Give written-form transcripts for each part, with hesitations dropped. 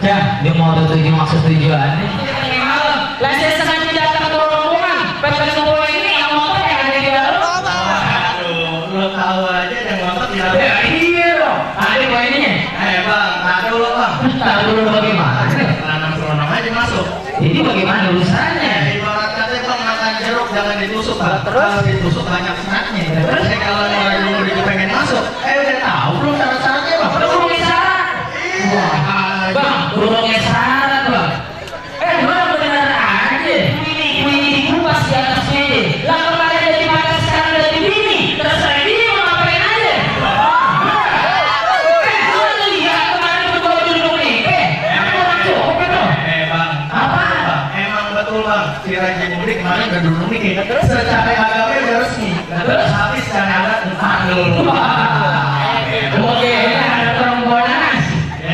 Ya, dia mau tujuan maksud tujuannya. Lah saya sengaja datang ke rombongan, pas ketemu ini yang motor yang ada di dalam. Aduh, lo tahu aja yang motor di dalam. Ya iya dong. Ada kok ininya. Bang, tahu lo bang. Tahu dulu bagaimana? Seronok aja masuk. Ini bagaimana urusannya? Ibarat kata bang makan jeruk jangan ditusuk bang. Kalau ditusuk banyak seratnya. Terus kalau yang lagi pengen masuk, udah tahu belum syarat-syaratnya bang? Udah ngomongin syarat. Bang, ngomongin syarat bang. Bener-bener aja. Ini kupas di atas meja. Lah kemarin jadi mata sekarang jadi bini. Terserah dia mau ngapain aja. Lu lihat kemarin berdua duduk nih. Aku orang cowok itu. Bang. Apa? Emang betul bang. Si Raja Mudik kemarin udah duduk nih. Secara agama udah resmi. Terus habis secara adat dulu. Oke, ini ada perempuan.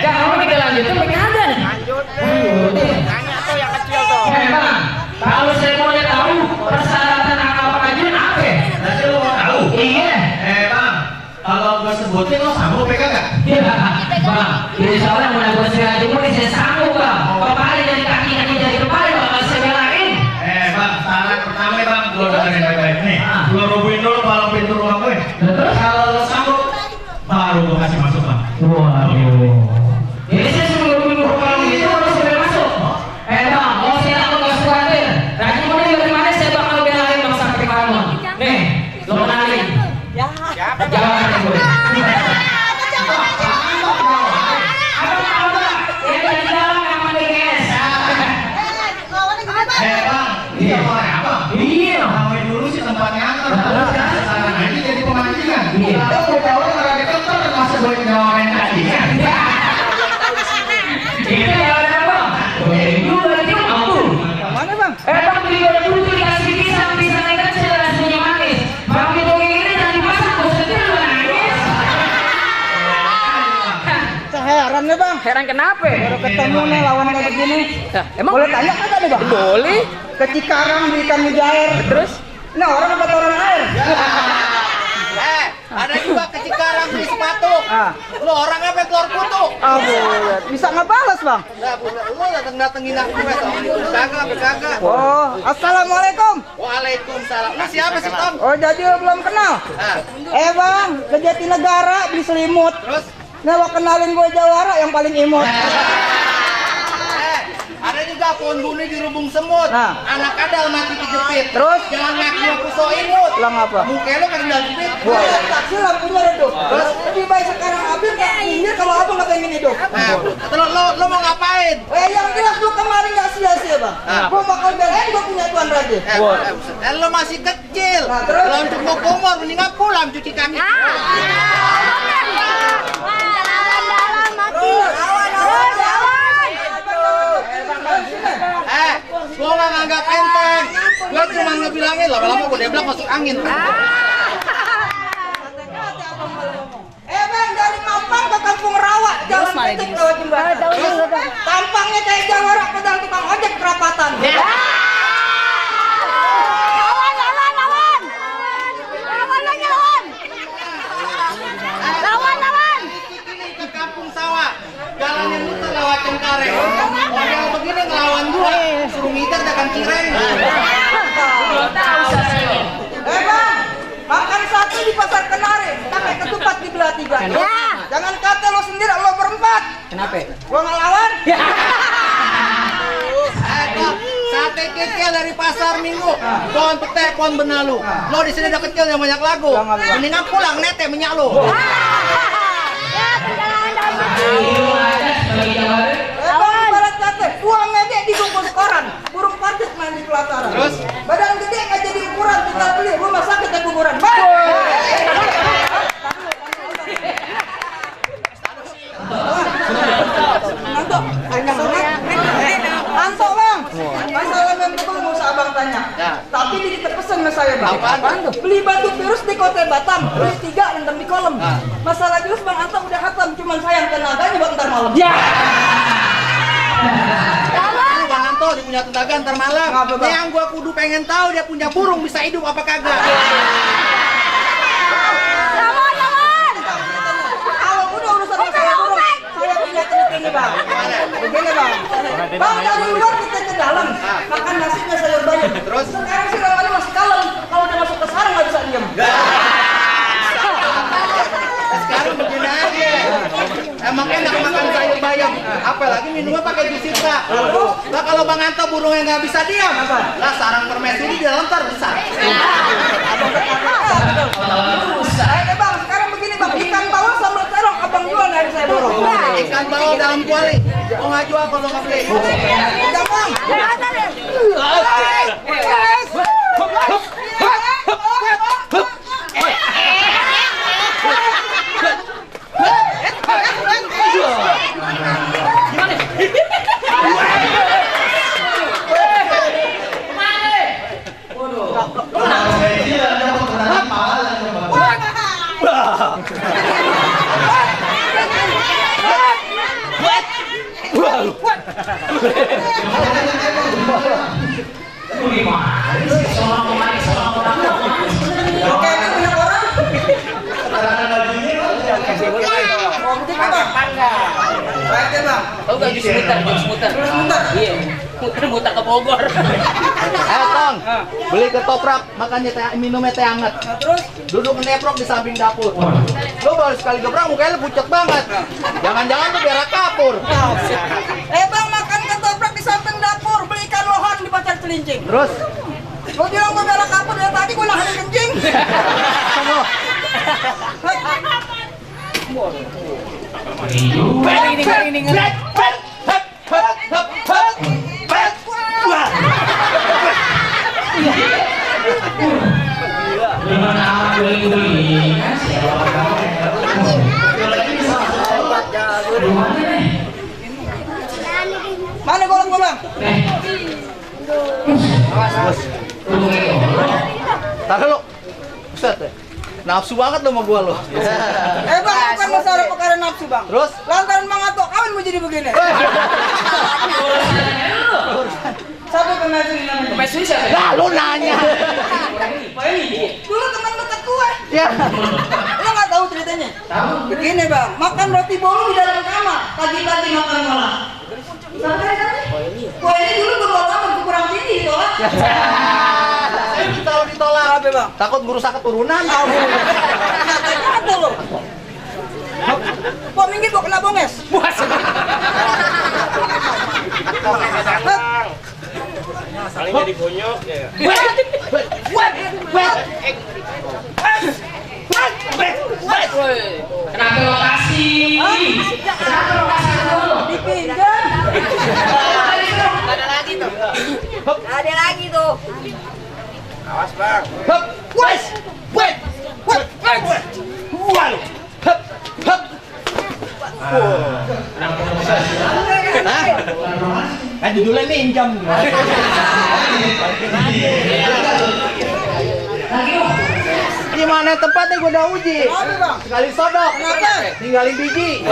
Jangan kita lanjutin pakai ada nih. Tanya tuh yang kecil tuh. Bang, kalau saya mau tahu persyaratan apa pengajian apa? Nanti lo mau tahu? Iya. Bang, kalau gue sebutin lo sanggup pegang gak? Iya, bang. Jadi soalnya mau nabur saya jemur saya sanggup bang. Kepala dari kaki jadi kepala bakal saya belain. Bang, syarat pertama bang, lo dengerin baik-baik nih. Lo rubuhin dulu palang pintu rumah gue. Terus? Kalau lo sanggup, baru gue kasih masuk bang. Waduh. Jadi saya sebelum minggu kalau itu harus sudah masuk. Bang, mau saya takut nggak khawatir. Rajin mau dari mana saya bakal belain bang sampai kamu. Nih, lo kenalin. Siapa? Jangan gue. Bang, iya apa? Iya. Ramai dulu sih tempatnya angker. Terus sekarang aja jadi pemancingan. Iya. Tahu nggak ada kantor masuk buat nyawain tadinya. Itu yang ada bang. Boleh juga itu aku. Mana bang? Bang beli udah dulu dikasih pisang ikan kecil rasanya manis. Bang itu ini jangan dimasak, bosannya lu nangis. Saya heran nih bang. Heran kenapa? Baru ketemu nih lawan kayak begini. Nah, emang Boleh tanya kagak nih bang? boleh. Ke Cikarang di ikan mujair. Terus Nah orang apa orang air? Ada juga ke Cikarang beli sepatu. Lo orang apa telur kutu? Boleh. Bisa nggak balas bang? Nah, lo datengin aku kagak. Oh, assalamualaikum. Waalaikumsalam. Lo siapa sih Tom? Oh jadi lo belum kenal? Bang, ke Jatinegara beli selimut. Terus? Nah lo kenalin gue Jawara yang paling imut. Ada juga pohon buni di rubung semut. Nah. Anak kadal mati kejepit. Terus? Jangan ngaku so imut. Lah ngapa? Muka lo kan udah jepit. Wah, taksi lampunya redup. Terus lebih baik sekarang Abim nggak minggir kalau abang nggak pengen hidup. Nah, lo mau ngapain? Yang jelas lu kemarin nggak sia-sia bang. Gua bakal belain gua punya tuan raja. Lo masih kecil. Nah, terus? Lo untuk mau kumur, mendingan pulang cuci kaki. Gua nggak nganggap enteng. Gua cuma ngebilangin lama-lama gua deblak masuk angin. Bang dari Mampang ke Kampung Rawa, jalan kecil lewat jembatan. Tampangnya kayak Jawara, pedal tukang ojek kerapatan. Lawan. Ke kampung sawah. Jalannya muter lewat Cengkareng. Model begini ngelawan gua. Suruh ngiter dagang cireng. Bang, makan sate di pasar Kenari, pakai ketupat di belah tiga. Jangan kata lo sendiri, lo berempat. Kenapa? Gua ngelawan. Sate kikil dari pasar Minggu. Pohon petek, pohon benalu. Lo di sini udah kecil yang banyak lagu. Mendingan pulang nete minyak lo. Barat sate, uang aja dibungkus koran. Burung parkit main di pelataran. Terus? Badan gede nggak jadi ukuran, tinggal beli rumah sakit dan kuburan. Antok bang, masalah memang mau usah abang tanya. Tapi kita pesen sama saya bang. Apaan tuh? Beli batu virus di Kota Batam, beli 3 rendam di kolam. Masalah virus bang Antok udah hatam, cuman sayang tenaganya buat ntar malam. Ya. Lu Bang Anto dia punya tenaga ntar malam. Ngapa, Bang? Yang gua kudu pengen tahu dia punya burung bisa hidup apa kagak. Kalau udah urusan masalah burung, saya punya trik ini bang. Begini bang, bang dari luar kita ke dalam, makan nasinya sayur bayam. Terus? Sekarang si Ramani masih kalem, kalau udah masuk ke sarang nggak bisa diem. Sekarang begini aja. Emang enak makan sayur bayam, apalagi minumnya pakai jus citra. Lah kalau Bang Anto burungnya nggak bisa diam, lah sarang permaisuri di dalam terbesar. Bang, sekarang begini bang, ikan bawal sama terong abang jual dari saya borong. Ikan bawal dalam kuali, mau nggak jual kalau nggak beli. Udah bang. Oke, ini banyak orang. Oh, begitu bang. Baik ya bang. Tahu gak jus muter? Iya, muter ke Bogor. Ayo Tong, beli ketoprak, makannya teh, minumnya teh hangat. Nah, terus? Duduk ngeprok di samping dapur. Lo baru sekali gebrak mukanya lu pucet banget. Jangan-jangan lu biar kapur. Bang, makan ketoprak di samping dapur, beli ikan lohan di pasar Celincing. Terus, Lo bilang gue galak kapur dari tadi, gue nahan kencing. semua. Mana golok gue bang? Tahan lu. Buset deh. Nafsu banget lu sama gua lu. Bang, bukan masalah perkara nafsu bang. Terus? Lantaran Bang Anto kawin mau jadi begini. Siapa pemaisuri namanya? Pemaisuri siapa? Lah lu nanya. Dulu teman dekat gue. Ya. Lo nggak tahu ceritanya? Tahu. Begini bang, makan roti bolu di dalam kamar, pagi-pagi makan malam. Sampai tadi. Wah ini dulu berdua tahun kurang tinggi ditolak. Kalau ditolak, Apa bang? takut merusak keturunan. Ada lo. Kok minggir kok kena bonges? Saling jadi bonyok ya. Kenapa lokasi? Kenapa lokasi dulu? Dipinjam. Ada lagi tuh. Awas bang. Hup, wes, wet, wet, wet, wal, hup, hup. Hah? Kan judulnya minjam. Gimana tempatnya gue udah uji. Apa bang? Sekali sodok. Kenapa? Tinggalin biji.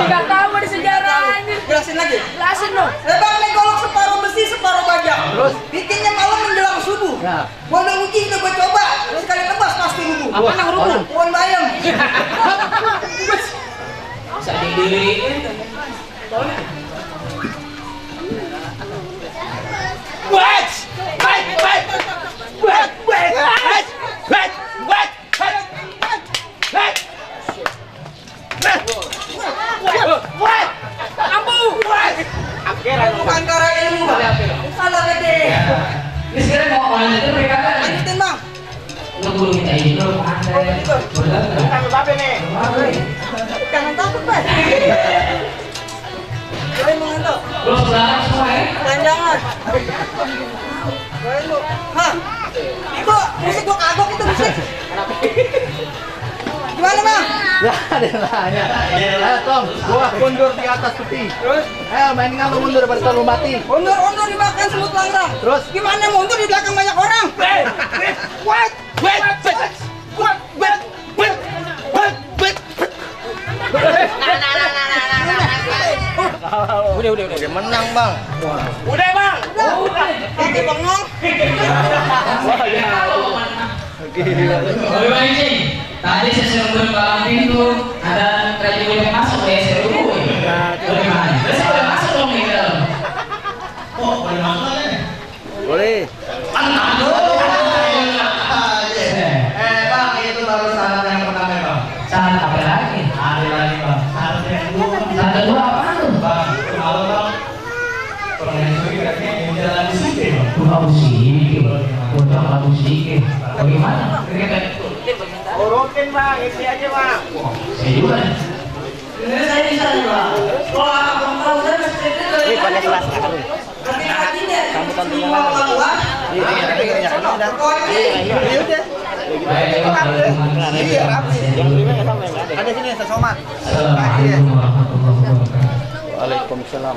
Gak tahu ada sejarahnya. Jelasin lagi. Jelasin dong. Bang, ini golok separuh besi, separuh baja. Terus? Bikinnya malam menjelang subuh. Ya. Gua udah uji, udah gua coba. Sekali tebas pasti rubuh. Apa nang rubuh? Pohon bayam. Bisa didiriin. Wet! Wet! Wet! Wet! Wet! Wet! Wet! Wet! Wet! Wet! Wet! Wet! Ini sekarang mau lanjutin mereka kan? Lanjutin bang. Untuk dulu kita hidup, aneh. Bener nggak? Kan babe nih. Jangan takut bang. Kalian mau ngantuk? Terus belakang semua ya? Jangan. Kalian mau? Hah? Itu musik gua kagok itu musik. Gimana bang? Ya, ada yang nanya. Ayo Tom, gua mundur di atas peti. Terus? Ayo main nggak mau mundur pada lu mati. Undur dimakan semut langgang. Terus? Gimana mundur di belakang banyak orang? Wait. Udah menang bang. Udah bang. Nanti bengong. Bagaimana sih? Tadi saya suruh berbalang pintu, ada kerajaan yang masuk ya saya dulu. Bagaimana? Saya boleh masuk dong nih ke dalam. Oh, boleh masuk aja nih. Boleh. Bang, itu baru syarat yang pertama bang. Syarat apa lagi? Ada lagi bang. Syarat yang kedua. Syarat kedua apa tuh? Bang, kalau bang pernah katanya yang jalan di sini bang. Lagu sedikit, udah lagu sedikit. Bagaimana? Urutin bang, isi aja bang. Saya juga. Ini saya bisa nih bang. Kalau abang tahu saya mesti itu. Ini pakai kelas kan? Hati-hatinya. Semua keluar. Iya. Ada sini saya somat. Assalamualaikum warahmatullahi wabarakatuh. Waalaikumsalam.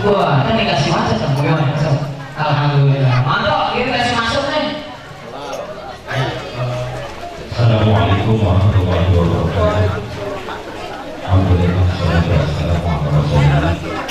Wah, kan dikasih masuk kan bagaimana? Masuk. Alhamdulillah. Mantap, kita kasih masuk nih. Assalamualaikum warahmatullahi wabarakatuh. Alhamdulillah, salatu wassalamu ala rasulillah.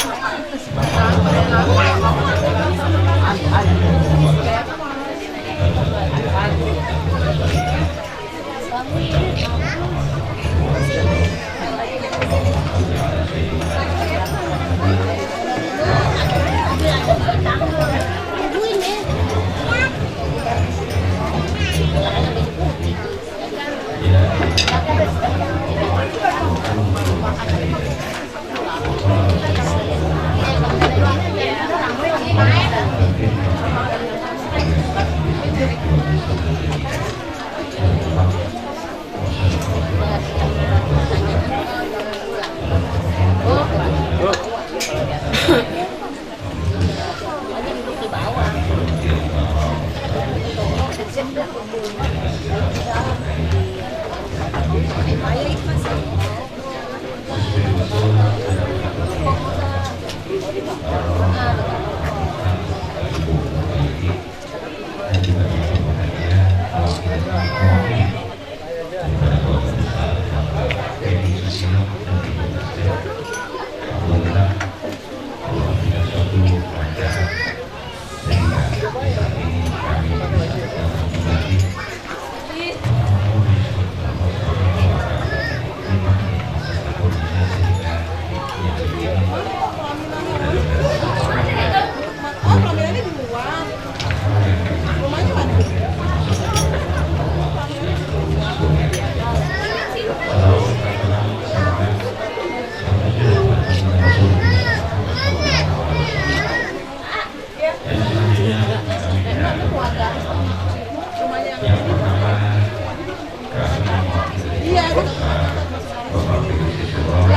Bapak Pilih Suro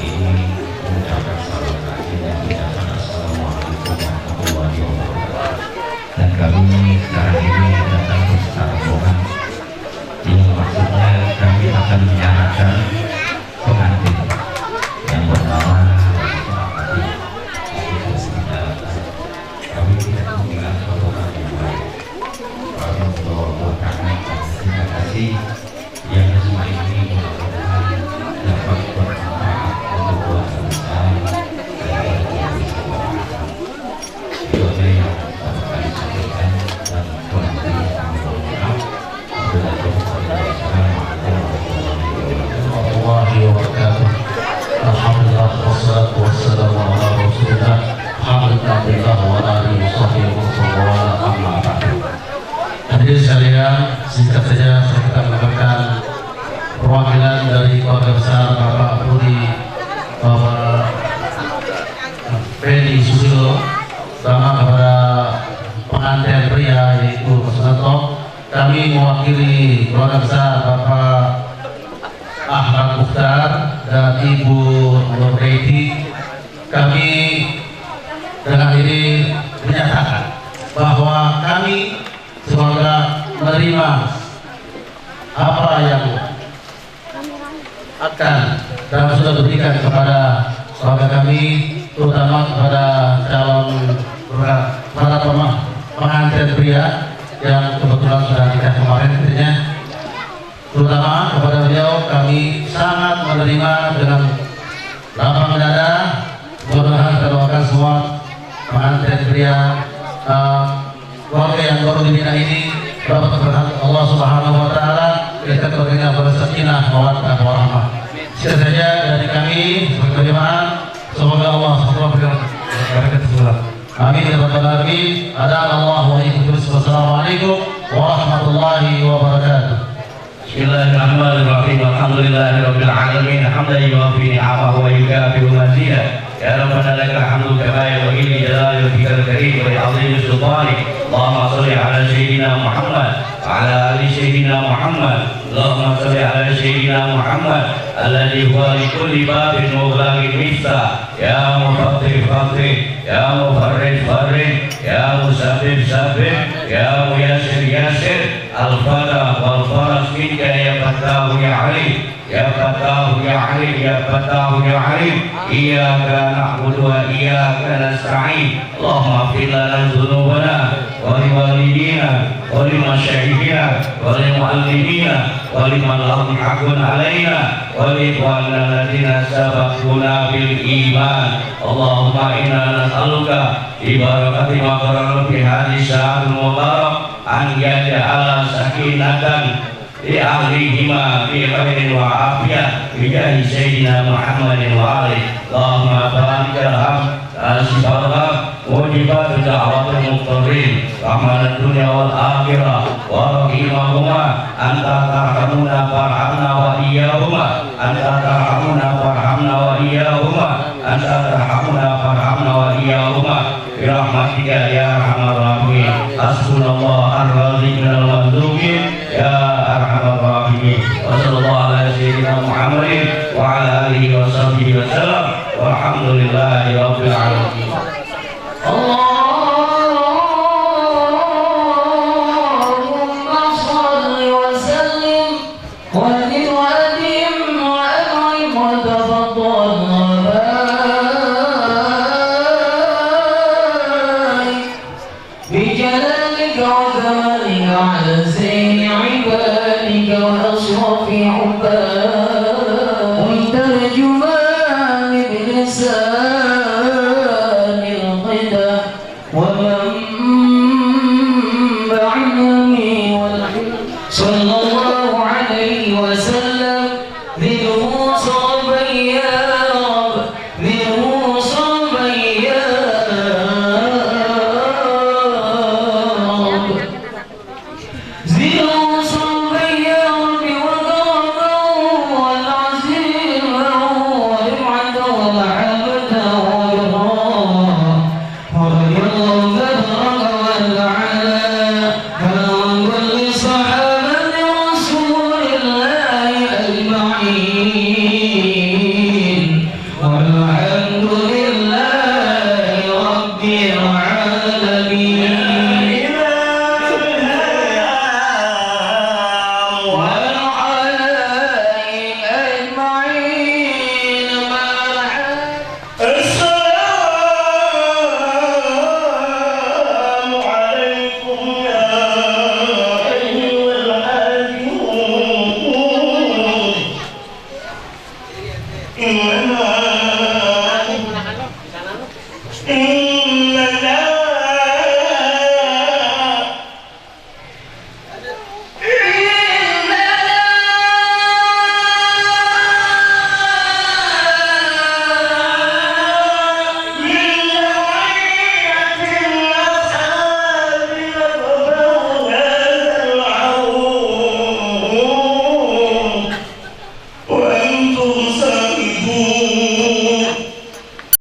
ini mengucapkan salam yang diucapkan Assalamualaikum warahmatullahi wabarakatuh. Dan kami sekarang ini datang ke Rombongan yang maksudnya kami akan menyalakan pengantin yang bernama kami tidak mengira Rombongan yang baik. Kami membawa karena terima kasih yang semua ini mudah-mudahan dapat bermanfaat untuk keluarga besar dan keluarga yang dapat kami sampaikan dan keluarga yang mohon maaf warahmatullahi wabarakatuh. Alhamdulillah wassalatu wassalamu ala rasulillah alhamdulillah wa alihi wasahbihi wa amma ba'du. Hadirin sekalian, singkat saja saya akan menyampaikan perwakilan dari keluarga besar Bapak Budi Bapak Feni Susilo sama kepada pengantin pria yaitu Mas Nato. Kami mewakili keluarga besar Bapak Ahmad Mukhtar dan Ibu Nurredi. Kami dengan ini menyatakan bahwa kami semoga menerima apa yang akan dan sudah diberikan kepada keluarga kami, terutama kepada calon para pengantin pria yang kebetulan sudah nikah kemarin tentunya. Terutama kepada beliau kami sangat menerima dengan lapang dada. Mudah-mudahan kita doakan semua pengantin pria keluarga yang baru dibina ini dapat berkat Allah Subhanahu wa taala, kita keluarganya bersakinah, mawaddah warahmah. Sekian saja dari kami berjemaah. Semoga Allah SWT berkat semua. Amin ya rabbal alamin. Adallahu wa iyyakum. Wassalamualaikum warahmatullahi wabarakatuh. Bismillahirrahmanirrahim. Alhamdulillahirabbil alamin. Hamdan yuwafi ni'amahu wa yukafi'u mazidah. Ya Rabbana lakal hamdu kama yanbaghi li jalali wajhikal karim wa li 'azimi sultanik. Allahumma shalli ala sayyidina Muhammad wa ala ali sayyidina Muhammad. Allahumma shalli ala sayyidina Muhammad alladhi huwa li kulli babin mughlaqin miftah. Ya mufattih fattih, ya mufarrij farrij, ya musabbib sabbib, ya muyassir yassir. Al-Fatah wal faras minka ya Fattahu ya Alim. Ya Fattahu ya Alim, ya Fattahu ya Alim. Iyyaka na'budu wa iyyaka nasta'in. Allahumma ighfir lana dhunubana wa li walidina wa li masyayikhina wa li muallimina wa liman lahum haqqun 'alaina wa li ikhwanina alladziina sabaquna bil iman. Allahumma inna nas'aluka bi barakati ma qarana fi hadhihi syahril mubarak an yaj'ala sakinatan li ahlihima fi khairin wa afiyah bi jahi sayyidina Muhammadin wa alihi. Allahumma barik al-sifarah mujibat da'watul muqtarrin rahmanad dunya wal akhirah wa rahimahuma anta tarhamuna farhamna wa iyyahuma anta tarhamuna farhamna wa iyyahuma anta tarhamuna farhamna wa iyyahuma bi rahmatika ya arhamar rahimin. Hasbunallahu ar-razi minal madzukin ya arhamar rahimin. Wa sallallahu ala sayyidina Muhammadin wa ala alihi wa sahbihi wa sallam walhamdulillahi rabbil alamin. Allahumma shalli wa sallim wa